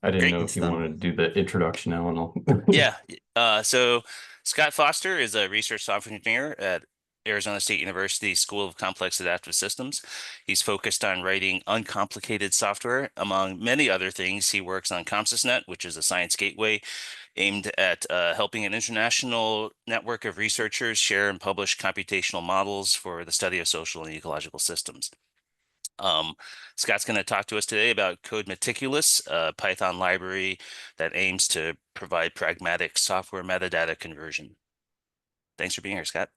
I didn't Great. know if It's you done. wanted to do the introduction now, and I'll. Yeah. So Scott Foster is a research software engineer at Arizona State University School of Complex Adaptive Systems. He's focused on writing uncomplicated software. Among many other things, he works on ComSysNet, which is a science gateway aimed at helping an international network of researchers share and publish computational models for the study of social and ecological systems. Um, Scott's going to talk to us today about CodeMeticulous, a Python library that aims to provide pragmatic software metadata conversion. Thanks for being here, Scott.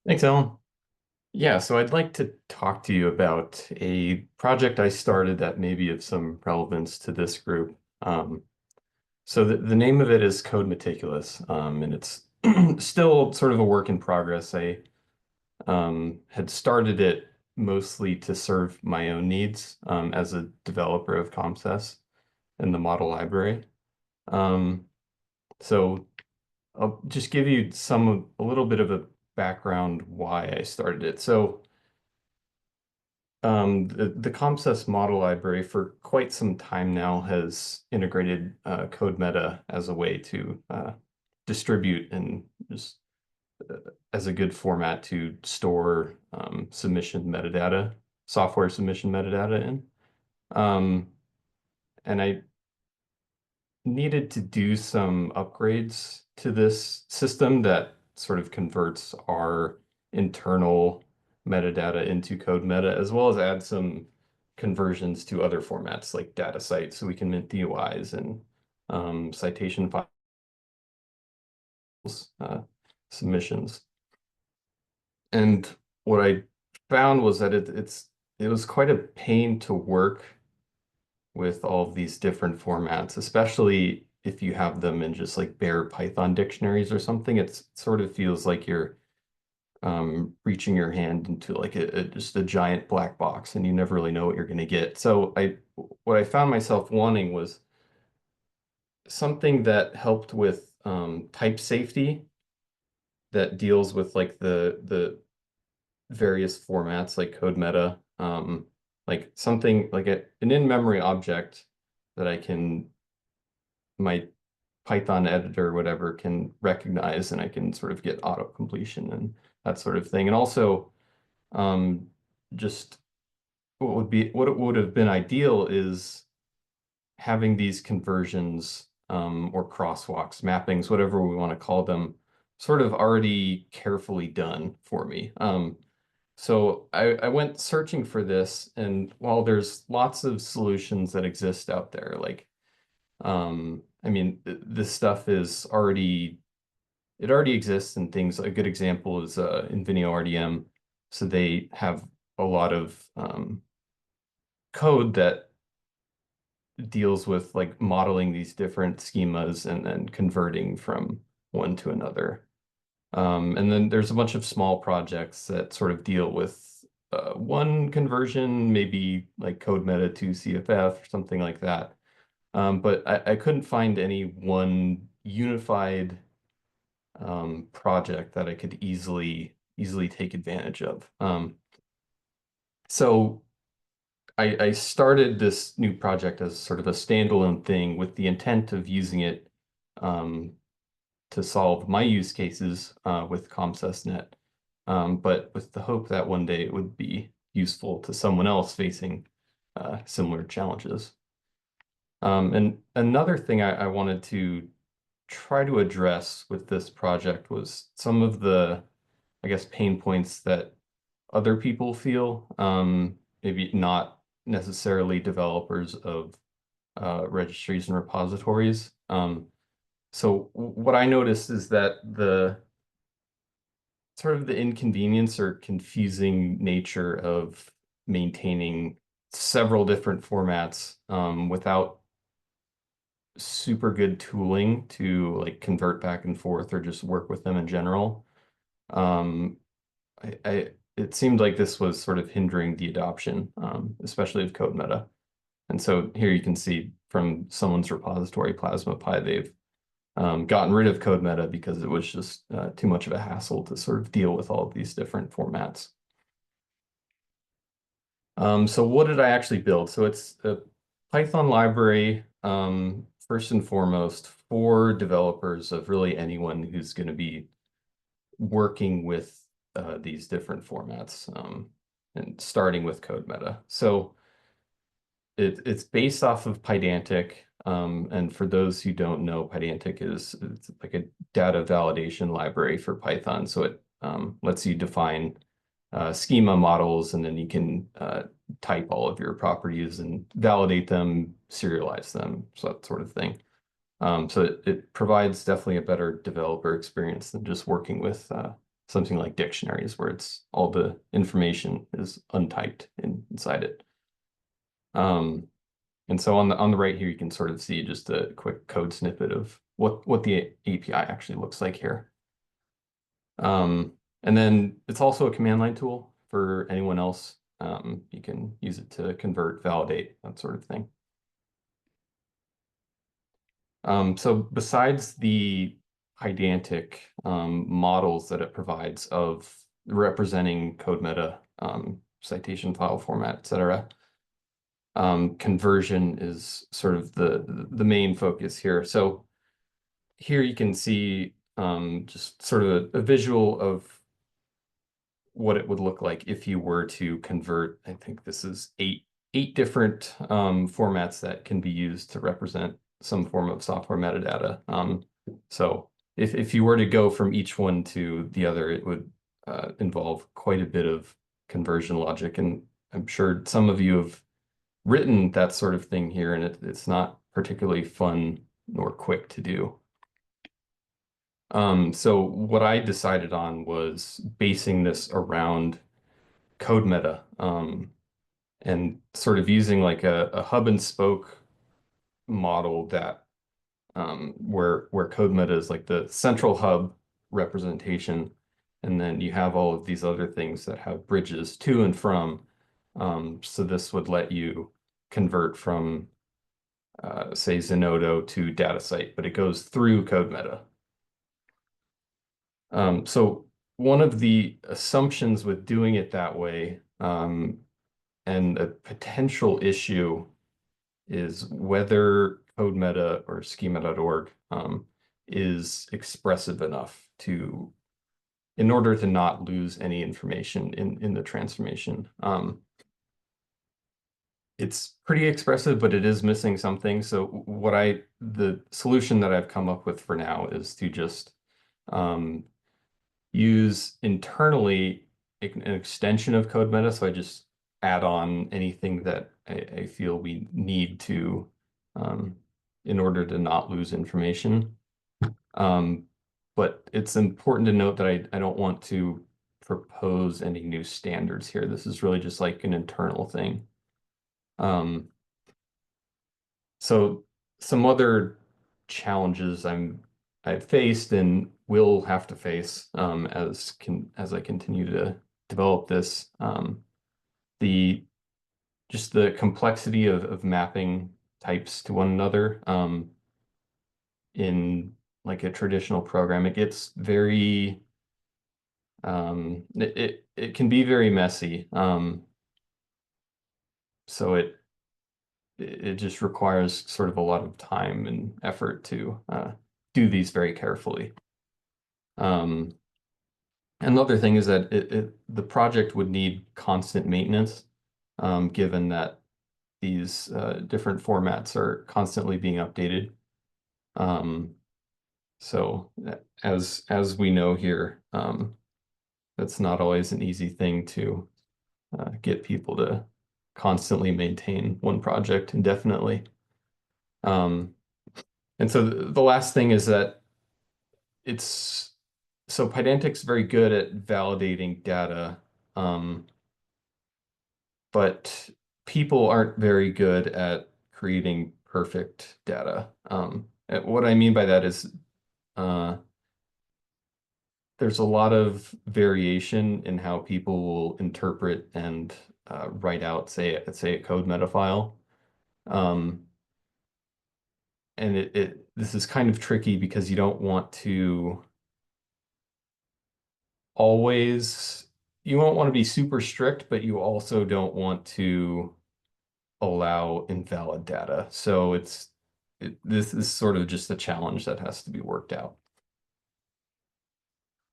Thanks, Alan. Yeah, so I'd like to talk to you about a project I started that may be of some relevance to this group. So the name of it is CodeMeticulous, and it's still sort of a work in progress. I had started it mostly to serve my own needs as a developer of ComSys and the model library. Um, so I'll just give you a little bit of a background why I started it. So the ComSys model library for quite some time now has integrated CodeMeta as a way to distribute and just uh, as a good format to store submission metadata, software submission metadata in. Um, and I needed to do some upgrades to this system that sort of converts our internal metadata into CodeMeta, as well as add some conversions to other formats like DataCite, so we can mint DOIs and citation files submissions. And what I found was that it was quite a pain to work with all of these different formats, especially if you have them in just like bare Python dictionaries or something. It sort of feels like you're reaching your hand into like just a giant black box and you never really know what you're going to get. So what I found myself wanting was something that helped with type safety that deals with like the various formats like CodeMeta, like something like an in-memory object that I can my Python editor or whatever can recognize, and I can sort of get auto completion and that sort of thing. And also, um, just what it would have been ideal is having these conversions or crosswalks, mappings, whatever we want to call them, sort of already carefully done for me. So I went searching for this, and while there's lots of solutions that exist out there, like I mean, this stuff is it already exists in things. A good example is Invenio RDM. So they have a lot of code that deals with like modeling these different schemas and then converting from one to another. And then there's a bunch of small projects that sort of deal with one conversion, maybe like CodeMeta to CFF or something like that. But I couldn't find any one unified project that I could easily take advantage of. So I started this new project as sort of a standalone thing with the intent of using it um, to solve my use cases with ComSysNet, but with the hope that one day it would be useful to someone else facing similar challenges. And another thing I wanted to try to address with this project was some of the, I guess, pain points that other people feel, maybe not necessarily developers of registries and repositories. So what I noticed is that the sort of the inconvenience or confusing nature of maintaining several different formats without super good tooling to like convert back and forth or just work with them in general. Um, it seemed like this was sort of hindering the adoption, especially of CodeMeta. And so here you can see from someone's repository, Plasma Pi, they've gotten rid of CodeMeta because it was just too much of a hassle to sort of deal with all of these different formats. So what did I actually build? So it's a Python library first and foremost, for developers of really anyone who's going to be working with these different formats, and starting with CodeMeta. So it's based off of Pydantic. And for those who don't know, Pydantic is it's like a data validation library for Python. So it lets you define schema models, and then you can type all of your properties and validate them, serialize them, so that sort of thing. So it provides definitely a better developer experience than just working with something like dictionaries, where it's all the information is untyped inside it. Um, and so on the right here, you can sort of see just a quick code snippet of what the API actually looks like here. And then it's also a command line tool for anyone else. You can use it to convert, validate, that sort of thing. So besides the Pydantic models that it provides of representing CodeMeta, citation file format, etc., conversion is sort of the main focus here. So here you can see just sort of a visual of what it would look like if you were to convert. I think this is eight different formats that can be used to represent some form of software metadata. So if you were to go from each one to the other, it would involve quite a bit of conversion logic. And I'm sure some of you have written that sort of thing here, and it's not particularly fun nor quick to do. So what I decided on was basing this around CodeMeta, and sort of using like a hub and spoke model that where CodeMeta is like the central hub representation, and then you have all of these other things that have bridges to and from. So this would let you convert from say Zenodo to DataSite, but it goes through CodeMeta. So one of the assumptions with doing it that way, and a potential issue, is whether CodeMeta or schema.org is expressive enough in order to not lose any information in the transformation. It's pretty expressive, but it is missing something. So the solution that I've come up with for now is to just um, use internally an extension of CodeMeta. So I just add on anything that I feel we need to um, in order to not lose information. Um, but it's important to note that I don't want to propose any new standards here. This is really just like an internal thing. Um, so some other challenges I've faced and will have to face as I continue to develop this, the just the complexity of mapping types to one another in like a traditional program. It gets very it can be very messy. So it just requires sort of a lot of time and effort to do these very carefully. Um, Another thing is that the project would need constant maintenance, given that these different formats are constantly being updated. Um, so as we know here, that's not always an easy thing to get people to constantly maintain one project indefinitely. Um, and so the last thing is that it's so Pydantic's very good at validating data, um, but people aren't very good at creating perfect data. And what I mean by that is uh, there's a lot of variation in how people will interpret and write out, say a code meta file. Um, and this is kind of tricky because you don't want to always, you won't want to be super strict, but you also don't want to allow invalid data. So it's this is sort of just a challenge that has to be worked out.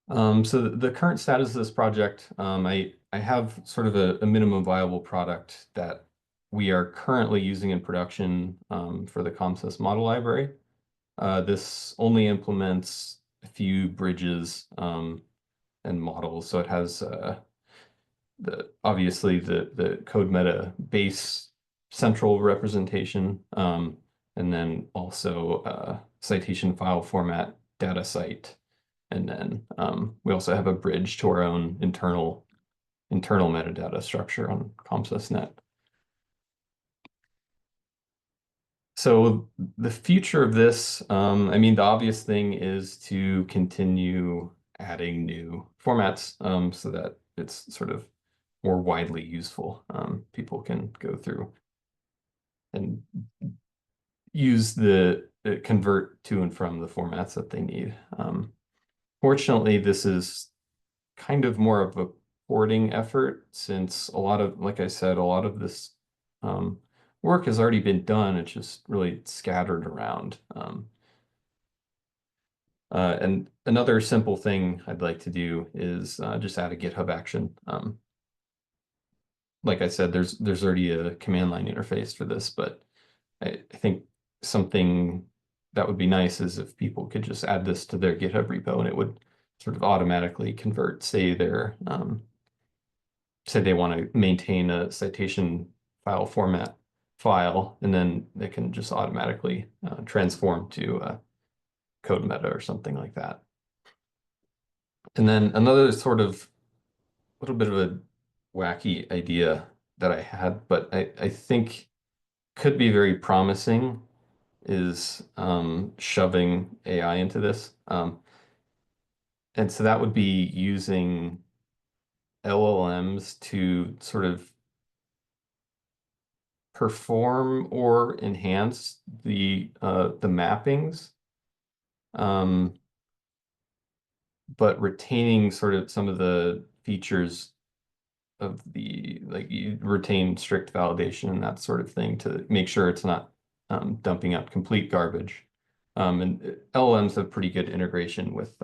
So the current status of this project, I have sort of a minimum viable product that we are currently using in production for the ComSys model library. This only implements a few bridges and models, so it has obviously the CodeMeta base central representation, and then also citation file format data site. And then we also have a bridge to our own internal metadata structure on ComSysNet. So the future of this, I mean, the obvious thing is to continue adding new formats so that it's sort of more widely useful. People can go through and use the convert to and from the formats that they need. Fortunately, this is kind of more of a porting effort since a lot of, like I said, a lot of this work has already been done. It's just really scattered around. And another simple thing I'd like to do is just add a GitHub action. Like I said, there's already a command line interface for this, but I think something that would be nice is if people could just add this to their GitHub repo and it would sort of automatically convert, say say they want to maintain a citation file format file, and then they can just automatically transform to CodeMeta or something like that. And then another sort of little bit of a wacky idea that I had, but I think could be very promising is shoving AI into this. And so that would be using LLMs to sort of perform or enhance the mappings, um, but retaining sort of some of the features of the like you retain strict validation and that sort of thing to make sure it's not dumping out complete garbage. And LLMs have pretty good integration with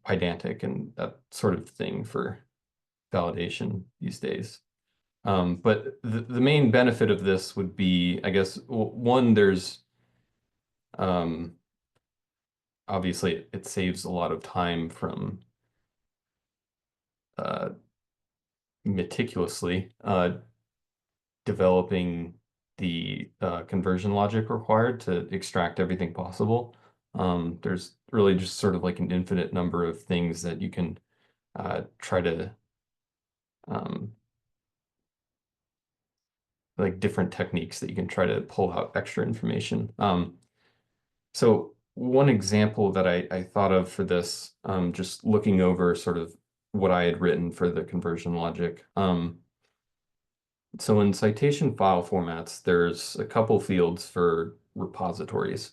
Pydantic and that sort of thing for validation these days. But the main benefit of this would be, I guess, one, there's um, obviously it saves a lot of time from uh, meticulously developing the conversion logic required to extract everything possible. There's really just sort of like an infinite number of things that you can try to um, like different techniques that you can try to pull out extra information. So one example that I thought of for this, just looking over sort of what I had written for the conversion logic. So in citation file formats, there's a couple fields for repositories.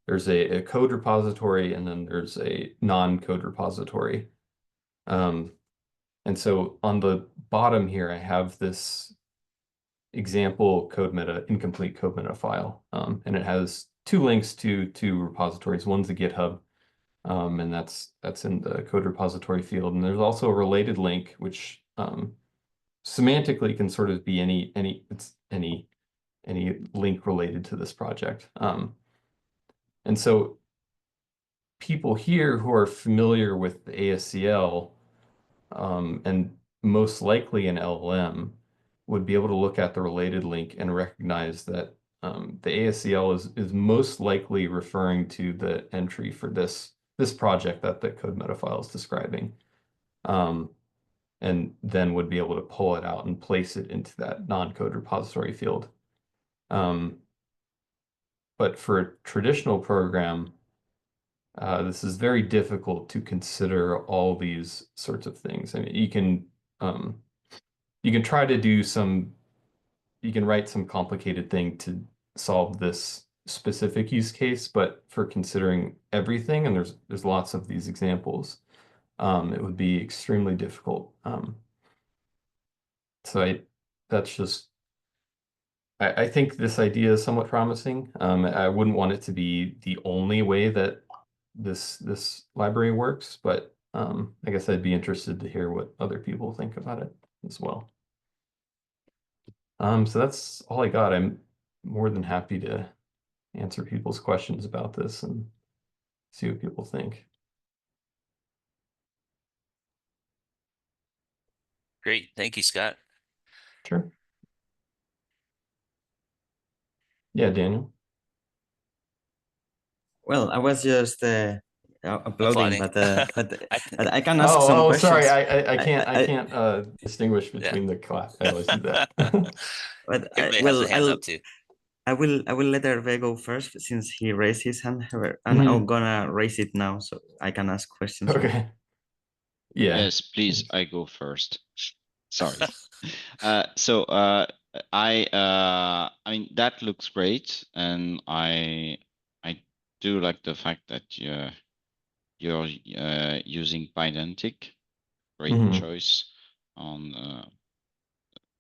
There's a code repository and then there's a non-code repository. Um, and so on the bottom here, I have this example CodeMeta, incomplete CodeMeta file. And it has two links to two repositories. One's a GitHub, and that's in the code repository field. And there's also a related link, which semantically can sort of be any link related to this project. And so people here who are familiar with the ASCL and most likely an LLM would be able to look at the related link and recognize that the ASCL is most likely referring to the entry for this project that the CodeMeta file is describing, and then would be able to pull it out and place it into that non-code repository field. But for a traditional program, this is very difficult to consider all these sorts of things. I mean, you can try to do you can write some complicated thing to solve this specific use case, but for considering everything, and there's lots of these examples, it would be extremely difficult. So that's just, I think this idea is somewhat promising. I wouldn't want it to be the only way that this library works, but I guess I'd be interested to hear what other people think about it as well. So that's all I got. I'm more than happy to answer people's questions about this and see what people think. Great. Thank you, Scott. Sure. Yeah, Daniel. Well, I was just uploading, Applauding. but I th I can ask some Oh, sorry. questions. I can't I I can't distinguish yeah. between the class. I always do that. but Everybody has their well, hands up too. I will let Hervé go first since he raised his hand, and I'm Mhm. gonna raise it now so I can ask questions, right? Okay. Yeah. Yes, please, I go first. Sorry. So I mean that looks great, and I do like the fact that you're using Pydantic. Great Mhm. choice on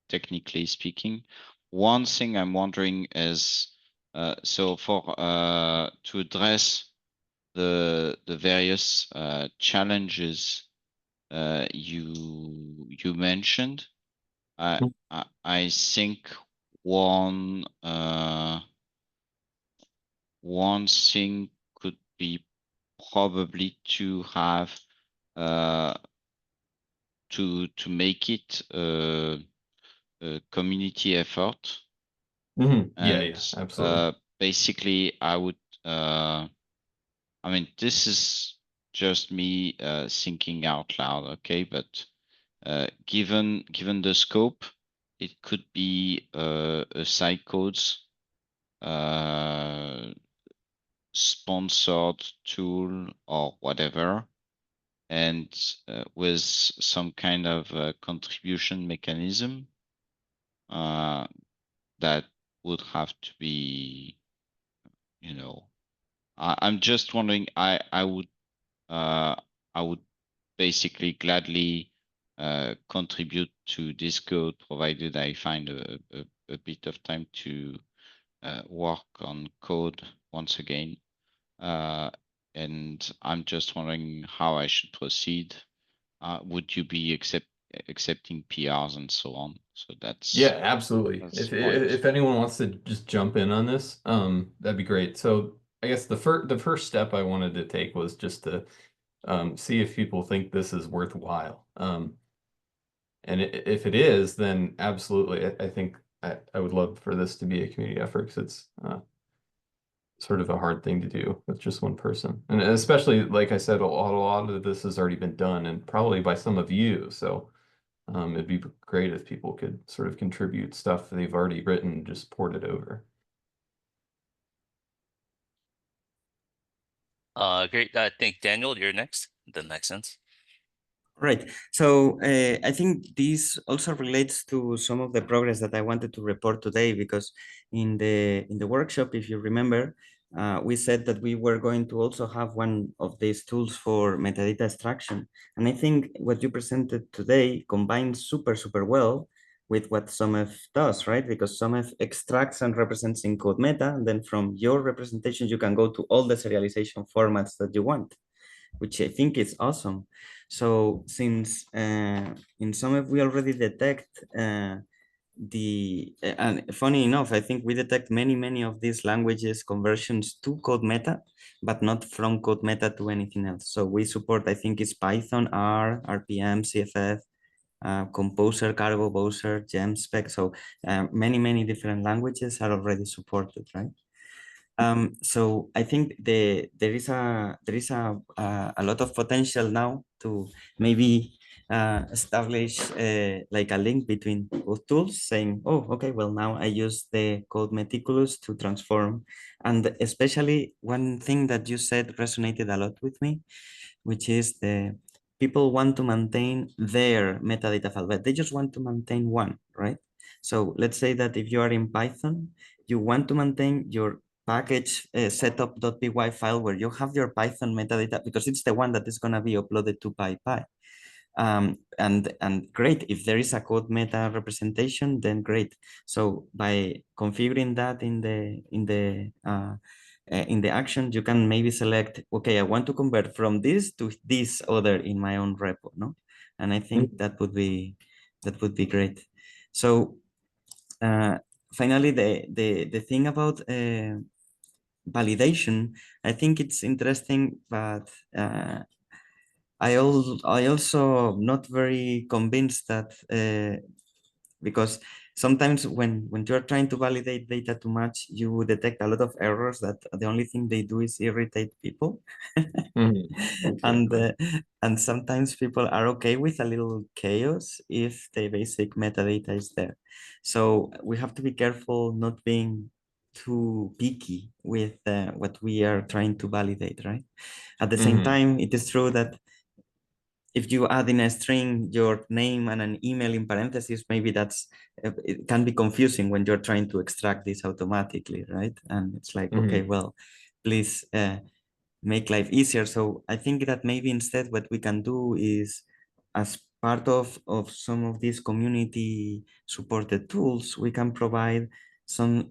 technically speaking. One thing I'm wondering is so for to address the various challenges you mentioned. I think one one thing could be probably to have uh, to make it a community effort, Yeah, and yeah, absolutely. basically I would I mean this is just me thinking out loud, okay, but given the scope, it could be a side codes uh, sponsored tool or whatever, and with some kind of contribution mechanism uh, that would have to be, you know, I'm just wondering. Uh, I would basically gladly contribute to this code, provided I find a bit of time to work on code once again. And I'm just wondering how I should proceed. Would you be accepting PRs and so on? So Yeah, absolutely. that's If the point. if anyone wants to just jump in on this, that'd be great. So I guess the first step I wanted to take was just to see if people think this is worthwhile. And if it is, then absolutely, I think I would love for this to be a community effort because it's sort of a hard thing to do with just one person. And especially, like I said, a lot of this has already been done and probably by some of you. So it'd be great if people could sort of contribute stuff they've already written, just port it over. Great. I think Daniel, you're next. That makes sense. Right. So I think this also relates to some of the progress that I wanted to report today, because in the workshop, if you remember, we said that we were going to also have one of these tools for metadata extraction. And I think what you presented today combines super well with what SOMEF does, right? Because SOMEF extracts and represents in CodeMeta, and then from your representation, you can go to all the serialization formats that you want, which I think is awesome. So since in some we already detect and funny enough, I think we detect many of these languages conversions to CodeMeta, but not from CodeMeta to anything else. So we support, I think it's Python, R, RPM, CFF, Composer, Cargo, Bowser, GemSpec. So many different languages are already supported, right? So I think there is a lot of potential now to maybe establish like a link between both tools, saying, oh, okay, well, now I use the CodeMeticulous to transform. And especially one thing that you said resonated a lot with me, which is the people want to maintain their metadata file, but they just want to maintain one, right? So let's say that if you are in Python, you want to maintain your package setup.py file where you have your Python metadata, because it's the one that is going to be uploaded to PyPy. And great, if there is a CodeMeta representation, then great. So by configuring that in the action, you can maybe select, okay, I want to convert from this to this other in my own repo, no? And I think that would be great. So finally, the thing about validation, I think it's interesting, but I also not very convinced that because sometimes when you're trying to validate data too much, you detect a lot of errors that the only thing they do is irritate people. Exactly. And sometimes people are okay with a little chaos if the basic metadata is there. So we have to be careful not being too picky with what we are trying to validate, right? At the same time, it is true that if you add in a string your name and an email in parentheses, maybe that's it can be confusing when you're trying to extract this automatically, right? And it's like, okay, well, please make life easier. So I think that maybe instead what we can do is, as part of some of these community supported tools, we can provide some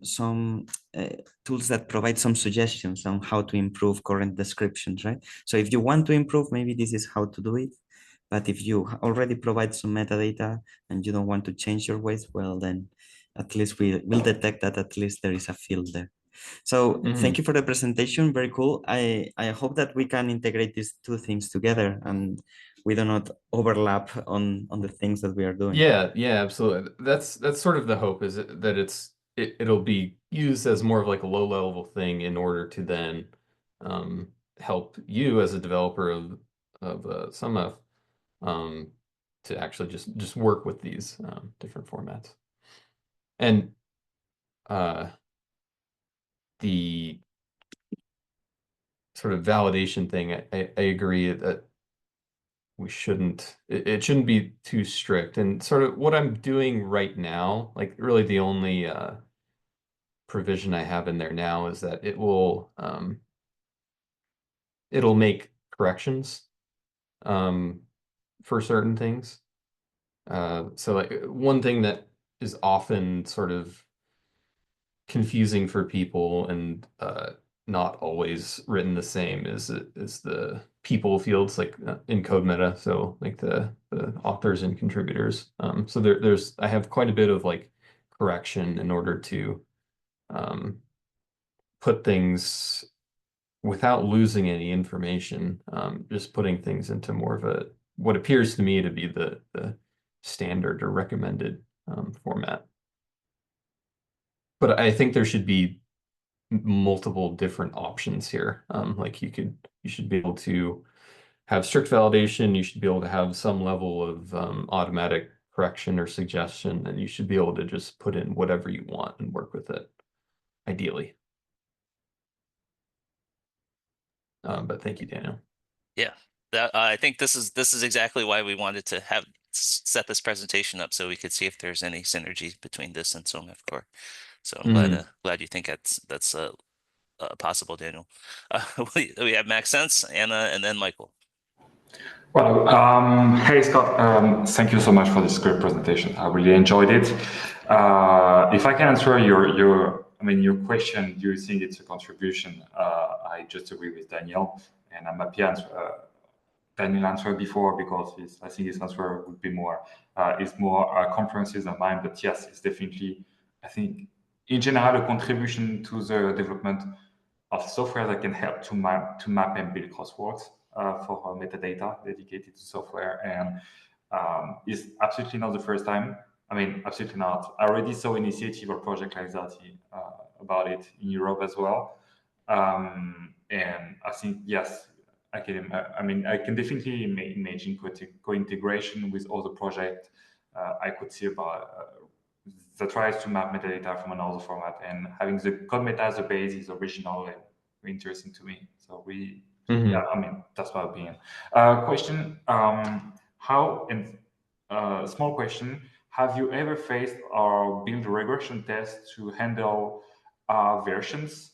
tools that provide some suggestions on how to improve current descriptions, right? So if you want to improve, maybe this is how to do it. But if you already provide some metadata and you don't want to change your ways, well, then at least we will detect that at least there is a field there. So thank you for the presentation. Very cool. I hope that we can integrate these two things together and we do not overlap on the things that we are doing. Yeah, absolutely. That's sort of the hope, is that it'll be used as more of like a low level thing in order to then help you as a developer of SumF to actually just work with these different formats. And the sort of validation thing, I agree that we shouldn't, it shouldn't be too strict. And sort of what I'm doing right now, like really the only provision I have in there now is that it'll make corrections for certain things. So like one thing that is often sort of confusing for people and not always written the same is the people fields, like in CodeMeta. So like the authors and contributors. So there's I have quite a bit of like correction in order to put things without losing any information, just putting things into more of a what appears to me to be the standard or recommended format. But I think there should be multiple different options here. Like you should be able to have strict validation. You should be able to have some level of automatic correction or suggestion, and you should be able to just put in whatever you want and work with it, ideally. But thank you, Daniel. Yeah, I think this is exactly why we wanted to have set this presentation up, so we could see if there's any synergies between this and SOMIF Core. So I'm glad you think that's possible, Daniel. We have Max Sense, Anna, and then Michael. Well, hey Scott, thank you so much for this great presentation. I really enjoyed it. If I can answer your question, do you think it's a contribution? I just agree with Daniel, and I'm happy Daniel answered before because I think his answer would be more conferences than mine. But yes, it's definitely, I think, in general, a contribution to the development of software that can help to map and build crosswords for metadata dedicated to software. And it's absolutely not the first time. I mean, absolutely not. I already saw initiative or project like that about it in Europe as well. And I think, yes, I can definitely imagine co-integration with other projects I could see about that tries to map metadata from another format, and having the CodeMeta as a base is original and interesting to me. So yeah, I mean, that's my opinion. Question, small question, have you ever faced or built regression tests to handle versioning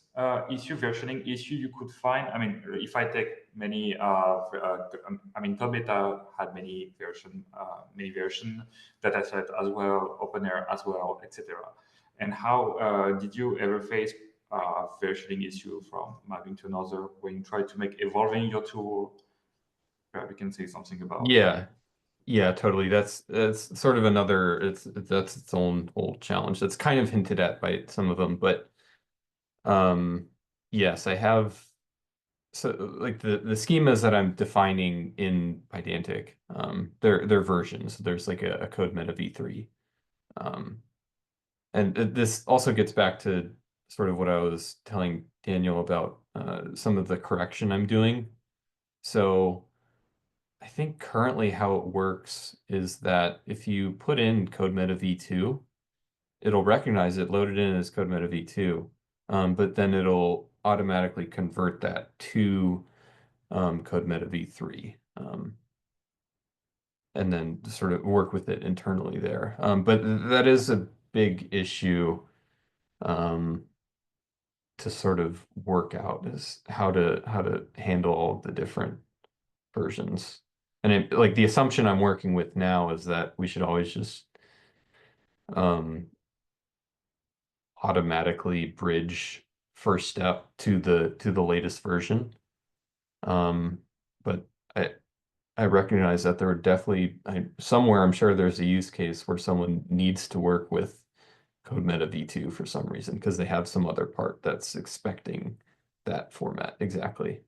issue you could find? I mean, if I take many I mean, CodeMeta had many version, dataset as well, OpenAir as well, etc. And how did you ever face versioning issue from mapping to another when you try to make evolving your tool? We can say something about. Yeah, totally. That's sort of another, that's its own whole challenge. That's kind of hinted at by some of them, but yes, I have. So like the schemas that I'm defining in Pydantic, they're versions. There's like a CodeMeta v3. And this also gets back to sort of what I was telling Daniel about some of the correction I'm doing. So I think currently how it works is that if you put in CodeMeta v2, it'll recognize it, load it in as CodeMeta v2, but then it'll automatically convert that to CodeMeta v3, and then sort of work with it internally there. But that is a big issue to sort of work out, is how to handle all the different versions. And like the assumption I'm working with now is that we should always just automatically bridge first step to the latest version. But I recognize that there are definitely somewhere I'm sure there's a use case where someone needs to work with CodeMeta v2 for some reason because they have some other part that's expecting that format exactly.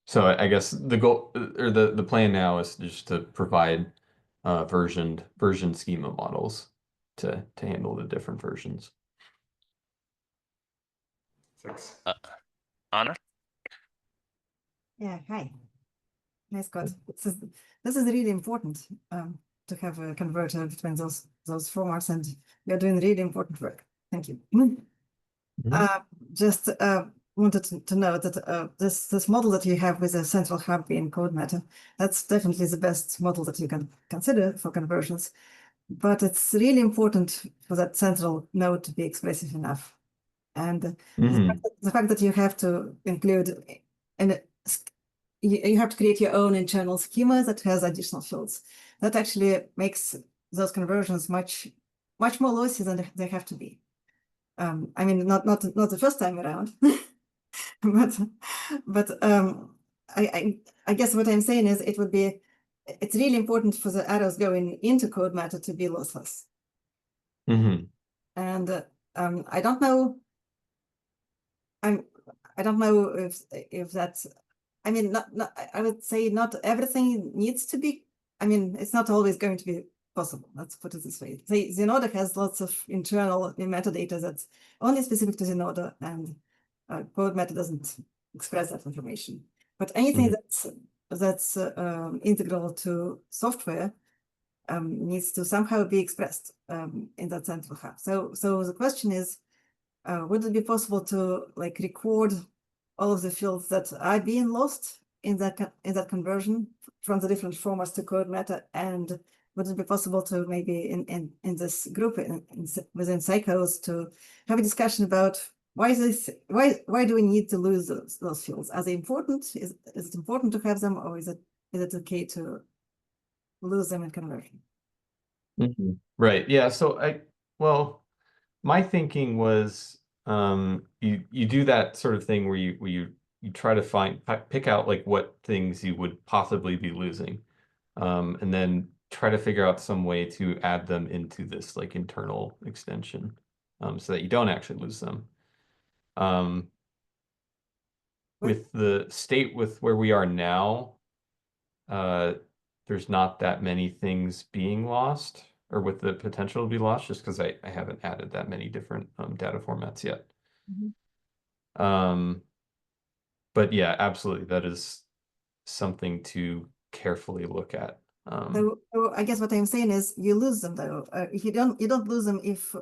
So I guess the goal or the plan now is just to provide version schema models to handle the different versions. Thanks. Anna? Yeah, hi. Nice, Scott. This is really important to have a converter between those formats, and you're doing really important work. Thank you. Just wanted to note that this model that you have with a central hub in CodeMeta, that's definitely the best model that you can consider for conversions. But it's really important for that central node to be expressive enough. And the fact that you have to include you have to create your own internal schema that has additional fields. That actually makes those conversions much more lossy than they have to be. I mean, not the first time around, but I guess what I'm saying is it's really important for the arrows going into CodeMeta to be lossless. And I don't know. I don't know if that's. I mean, I would say not everything needs to be. I mean, it's not always going to be possible. Let's put it this way. Zenodo has lots of internal metadata that's only specific to Zenodo, and CodeMeta doesn't express that information. But anything that's integral to software needs to somehow be expressed in that central hub. So the question is, would it be possible to like record all of the fields that are being lost in that conversion from the different formats to CodeMeta, and would it be possible to maybe in this group within Psychos to have a discussion about why do we need to lose those fields? Are they important? Is it important to have them, or is it okay to lose them in conversion? Right. Yeah. So my thinking was you do that sort of thing where you try to pick out like what things you would possibly be losing, and then try to figure out some way to add them into this like internal extension, so that you don't actually lose them. With the state with where we are now, there's not that many things being lost, or with the potential to be lost, just because I haven't added that many different data formats yet. But yeah, absolutely, that is something to carefully look at. So I guess what I'm saying is you lose them though. If you don't lose them if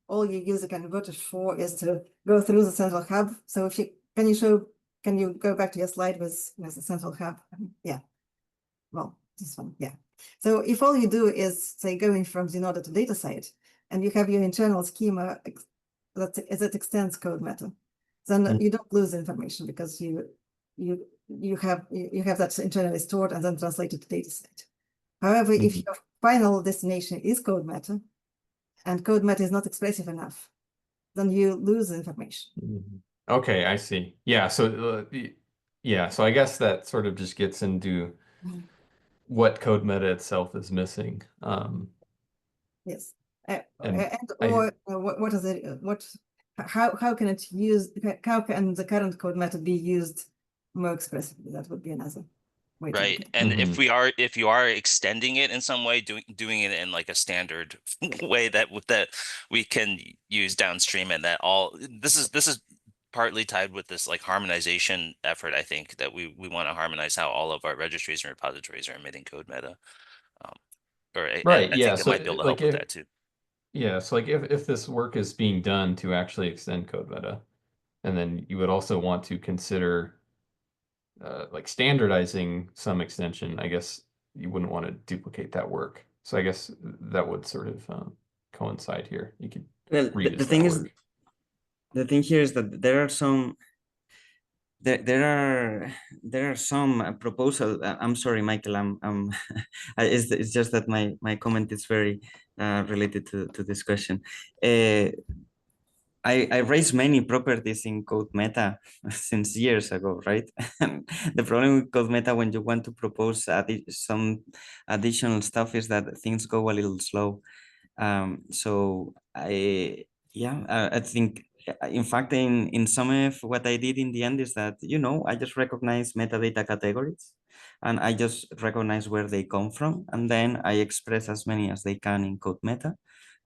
all you use a converter for is to go through the central hub. So if can you go back to your slide with the central hub? Yeah. Well, this one, yeah. So if all you do is say going from Zenodo to DataSite, and you have your internal schema that extends CodeMeta, then you don't lose information because you you have that internally stored and then translated to dataset. However, if your final destination is CodeMeta, and CodeMeta is not expressive enough, then you lose information. Okay, I see. Yeah, so so I guess that sort of just gets into what CodeMeta itself is missing. Yes, I what is it? How can it use? How can the current CodeMeta be used more expressively? That would be another way to look Right. at it. And if you are extending it in some way, doing it in like a standard way that we can use downstream, and that all this is partly tied with this like harmonization effort, I think, that we want to harmonize how all of our registries and repositories are emitting CodeMeta. Or right, I yeah. think it So might be able to like help with that too. so like if this work is being done to actually extend CodeMeta, and then you would also want to consider like standardizing some extension, I guess you wouldn't want to duplicate that work. So I guess that would sort of coincide here. You could Well, reuse the that thing is, work. the thing here is that there are some there are some proposal. I'm sorry, Michael. I'm it's just that my comment is very related to this question. I raised many properties in CodeMeta since years ago, right? The problem with CodeMeta when you want to propose some additional stuff is that things go a little slow. So I think in fact in SUMIF what I did in the end is that I just recognize metadata categories and I just recognize where they come from, and then I express as many as they can in CodeMeta,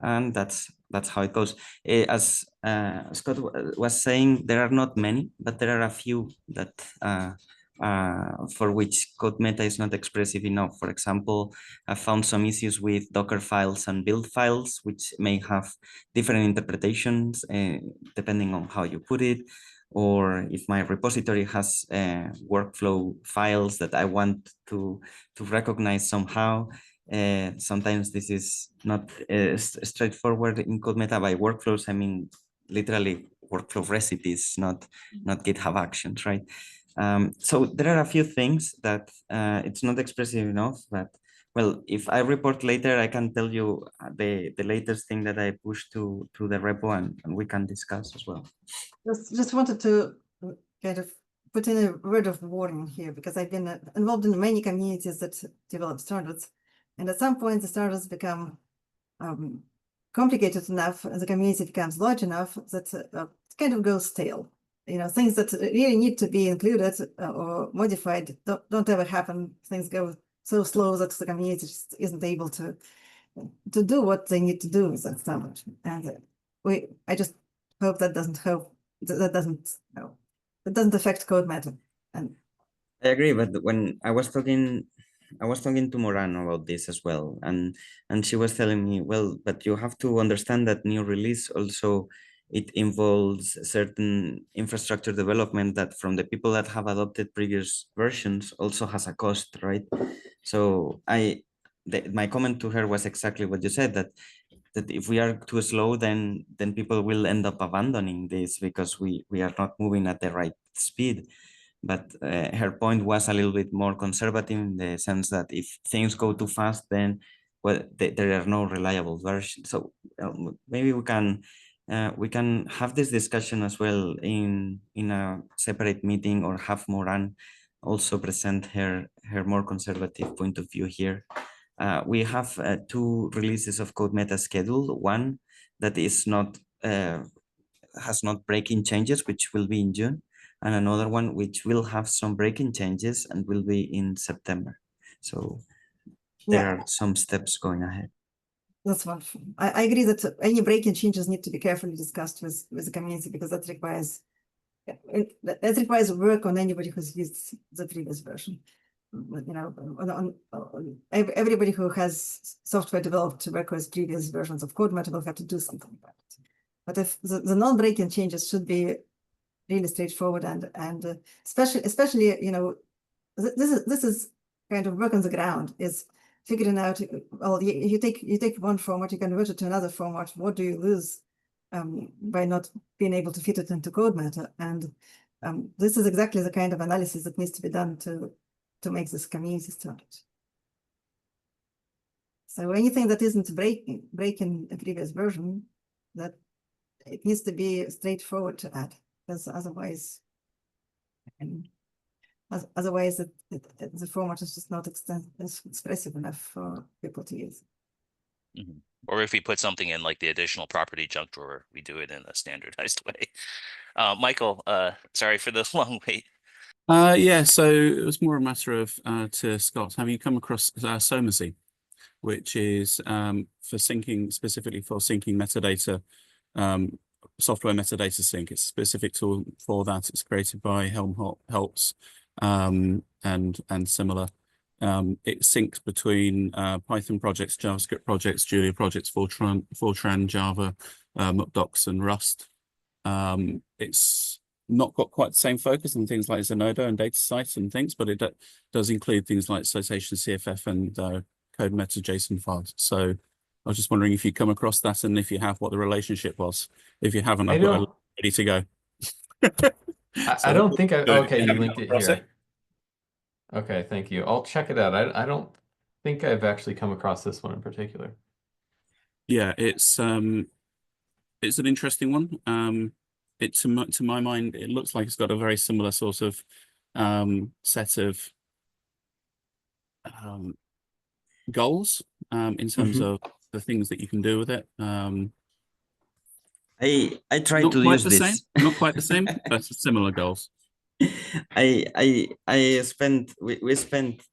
and that's how it goes. As Scott was saying, there are not many, but there are a few that for which CodeMeta is not expressive enough. For example, I found some issues with Docker files and build files, which may have different interpretations depending on how you put it, or if my repository has workflow files that I want to recognize somehow. Sometimes this is not straightforward in CodeMeta. By workflows, I mean literally workflow recipes, not GitHub actions, right? So there are a few things that it's not expressive enough, but well, if I report later, I can tell you the latest thing that I pushed to the repo, and we can discuss as well. Just wanted to kind of put in a word of warning here, because I've been involved in many communities that develop standards, and at some point the standards become complicated enough, and the community becomes large enough that it kind of goes stale. Things that really need to be included or modified don't ever happen. Things go so slow that the community just isn't able to do what they need to do with that standard. And I just hope that doesn't affect CodeMeta. And I agree, but when I was talking to Moran about this as well, and she was telling me, well, but you have to understand that new release also it involves certain infrastructure development that from the people that have adopted previous versions also has a cost, right? So my comment to her was exactly what you said, that if we are too slow, then people will end up abandoning this because we are not moving at the right speed. But her point was a little bit more conservative in the sense that if things go too fast, then there are no reliable versions. So maybe we can have this discussion as well in a separate meeting, or have Moran also present her more conservative point of view here. We have 2 releases of CodeMeta scheduled. One that is not has not breaking changes, which will be in June, and another one which will have some breaking changes and will be in September. So there are some steps going ahead. That's wonderful. I agree that any breaking changes need to be carefully discussed with the community, because that requires work on anybody who's used the previous version. Everybody who has software developed to work with previous versions of CodeMeta will have to do something about it. But if the non-breaking changes should be really straightforward, and especially this is kind of work on the ground, is figuring out, well, you take one format, you convert it to another format. What do you lose by not being able to fit it into CodeMeta? And this is exactly the kind of analysis that needs to be done to make this community standard. So anything that isn't breaking a previous version, that it needs to be straightforward to add, because otherwise, the format is just not expressive enough for people to use. Mhm. Or if we put something in like the additional property junk drawer, we do it in a standardized way. Michael, sorry for the long wait. Yeah, so it was more a matter of to Scott. Have you come across Somacy, which is for syncing, specifically for syncing metadata, software metadata sync? It's a specific tool for that. It's created by Helps and similar. It syncs between Python projects, JavaScript projects, Julia projects, Fortran, Java, MuckDocs, and Rust. It's not got quite the same focus on things like Zenodo and DataSite and things, but it does include things like citation CFF and CodeMeta JSON files. So I was just wondering if you come across that, and if you have, what the relationship was. If you haven't, I've got a link ready to go. I don't think okay, you haven't linked come it across here. Okay, thank you. I'll check it out. I don't think I've actually come across this one in particular. Yeah, it's an interesting one. It to my mind, it looks like it's got a very similar sort of set of goals in terms of the things that you can do with it. I try Not to quite use the this. same, not quite the same, but similar goals. I spent we spent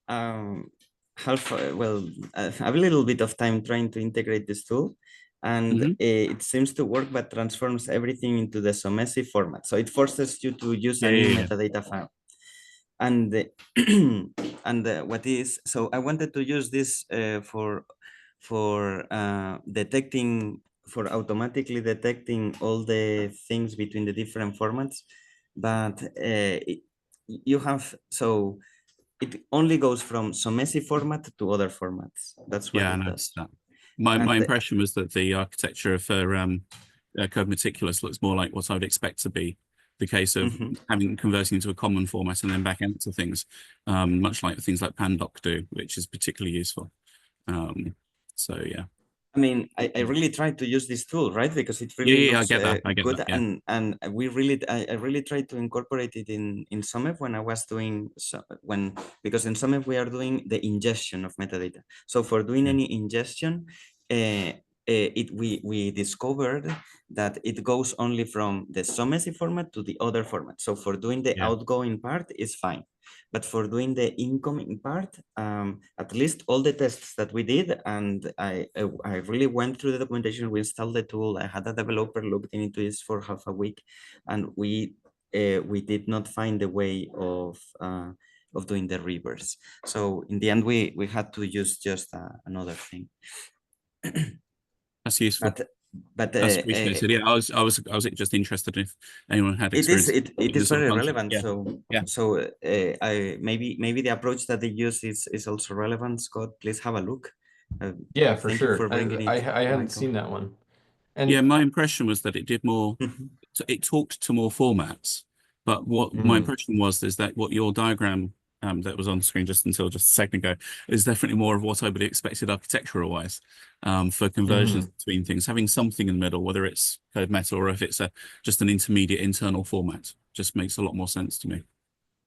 half a little bit of time trying to integrate this tool, and it seems to work, but transforms everything into the Somacy format. So it forces you to use a new metadata file. And what is, so I wanted to use this for detecting, for automatically detecting all the things between the different formats, but you have, so it only goes from Somacy format to other formats. That's what Yeah, I it noticed does. that. My And impression was that the architecture for CodeMeticulous looks more like what I would expect to be the case of converting into a common format and then back into things, much like things like Pandoc do, which is particularly useful. So yeah. I mean, I really tried to use this tool, right? Because it really I looks get that. I get good, that, yeah. and I really tried to incorporate it in SOMEP when I was doing because in SOMEP we are doing the ingestion of metadata. So for doing any ingestion, we discovered that it goes only from the Somacy format to the other format. So for doing the outgoing part is fine. But for doing the incoming part, at least all the tests that we did, and I really went through the documentation, we installed the tool, I had a developer looked into this for half a week, and we did not find a way of doing the reverse. So in the end, we had to use just another thing. That's useful. But that's appreciated. Yeah, I was just interested if anyone had experience. It is very relevant. Yeah. So I maybe the approach that they use is also relevant. Scott, please have a look. Yeah, for thank sure. you for bringing it. I hadn't seen that one. And yeah, my impression was that it did more. It talked to more formats, but what my impression was is that what your diagram that was on the screen just a second ago is definitely more of what I would have expected architectural wise for conversions between things. Having something in the middle, whether it's CodeMeta or if it's just an intermediate internal format, just makes a lot more sense to me.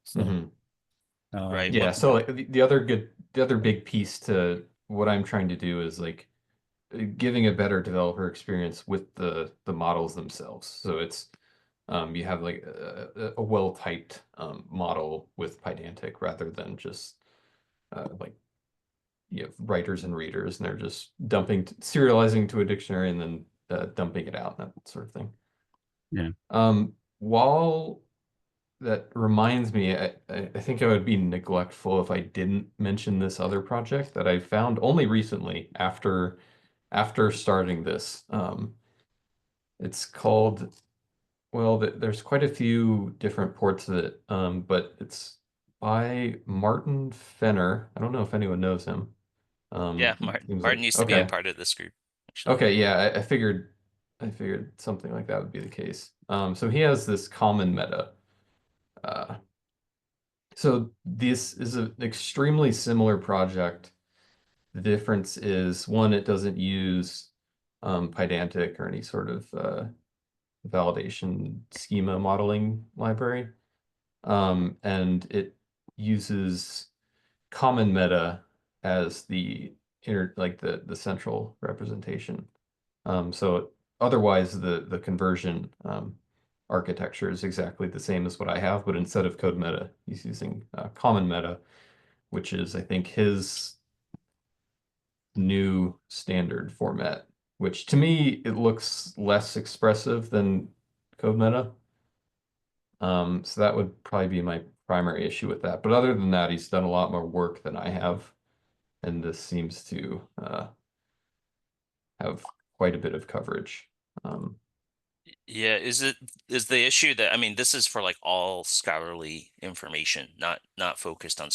So, right. Yeah. So like the other big piece to what I'm trying to do is like giving a better developer experience with the models themselves. So it's you have like a well-typed model with Pydantic rather than just like you have writers and readers, and they're just serializing to a dictionary and then dumping it out, that sort of thing. Yeah. While that reminds me, I think I would be neglectful if I didn't mention this other project that I found only recently after starting this. It's called, well, there's quite a few different ports of it, but it's by Martin Fenner. I don't know if anyone knows him. Yeah, Martin used to be a part of this group. Actually. Okay, yeah, I figured something like that would be the case. So he has this common meta, So this is an extremely similar project. The difference is, one, it doesn't use Pydantic or any sort of validation schema modeling library. And it uses CodeMeta as the the central representation. So otherwise the conversion architecture is exactly the same as what I have, but instead of CodeMeta, he's using CommonMeta, which is, I think, his new standard format, which to me it looks less expressive than CodeMeta. So that would probably be my primary issue with that. But other than that, he's done a lot more work than I have, and this seems to have quite a bit of coverage. Yeah, is the issue that, I mean, this is for like all scholarly information, not focused on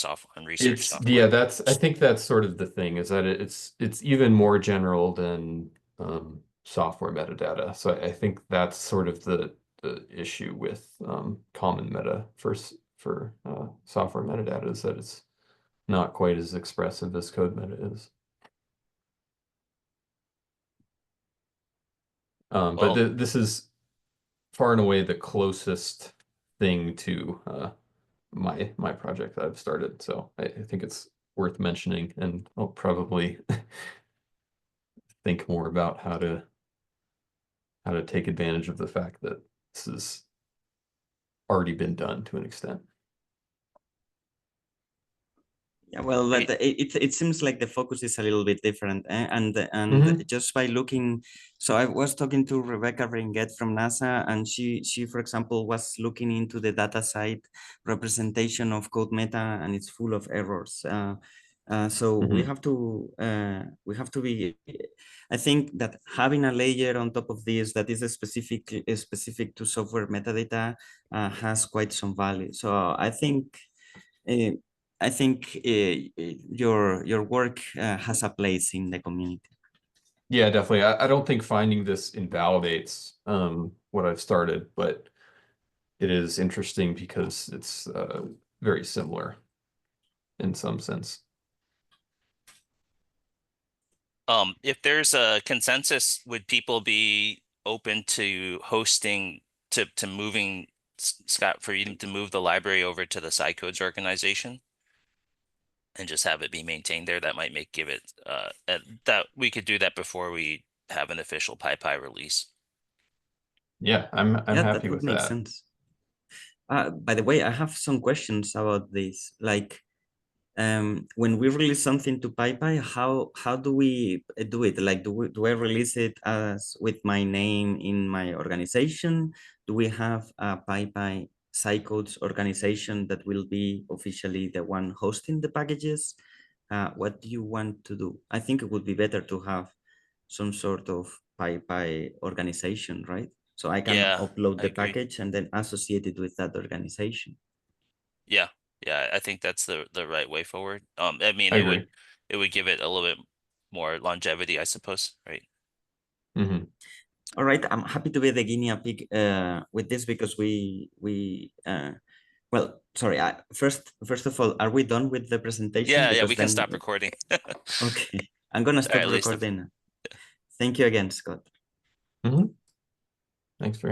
research software. I think that's sort of the thing, is that it's even more general than software metadata. So I think that's sort of the issue with CommonMeta for software metadata, is that it's not quite as expressive as CodeMeta is. But Well, this is far and away the closest thing to my project that I've started. So I think it's worth mentioning, and I'll probably think more about how to take advantage of the fact that this has already been done to an extent. Yeah, well, Great. but it seems like the focus is a little bit different, and Mhm. just by looking, so I was talking to Rebecca Ringet from NASA, and she for example was looking into the data side representation of CodeMeta, and it's full of errors. So we have to be. I think that having a layer on top of this that is specific to software metadata has quite some value. So I think. I think your work has a place in the community. Yeah, definitely. I don't think finding this invalidates what I've started, but it is interesting because it's very similar in some sense. If there's a consensus, would people be open to hosting, to moving, Scott, for you to move the library over to the SciCodes organization and just have it be maintained there? That might give it that we could do that before we have an official PyPy release. Yeah, I'm Yeah, happy that would with make that. sense. By the way, I have some questions about this. Like, when we release something to PyPy, how do we do it? Like, do I release it as with my name in my organization? Do we have a PyPy SciCodes organization that will be officially the one hosting the packages? What do you want to do? I think it would be better to have some sort of PyPy organization, right? So I can Yeah, upload I the agree. package and then associate it with that organization. Yeah, I think that's the right way forward. I mean, I agree. it would give it a little bit more longevity, I suppose, right? Mm-hmm. All right, I'm happy to be the guinea pig with this because well, sorry. First of all, are we done with the presentation? Yeah, Because we can then, stop recording. okay, I'm gonna All stop right, Lisa. recording. Thank you again, Scott. Mm-hmm. Thanks very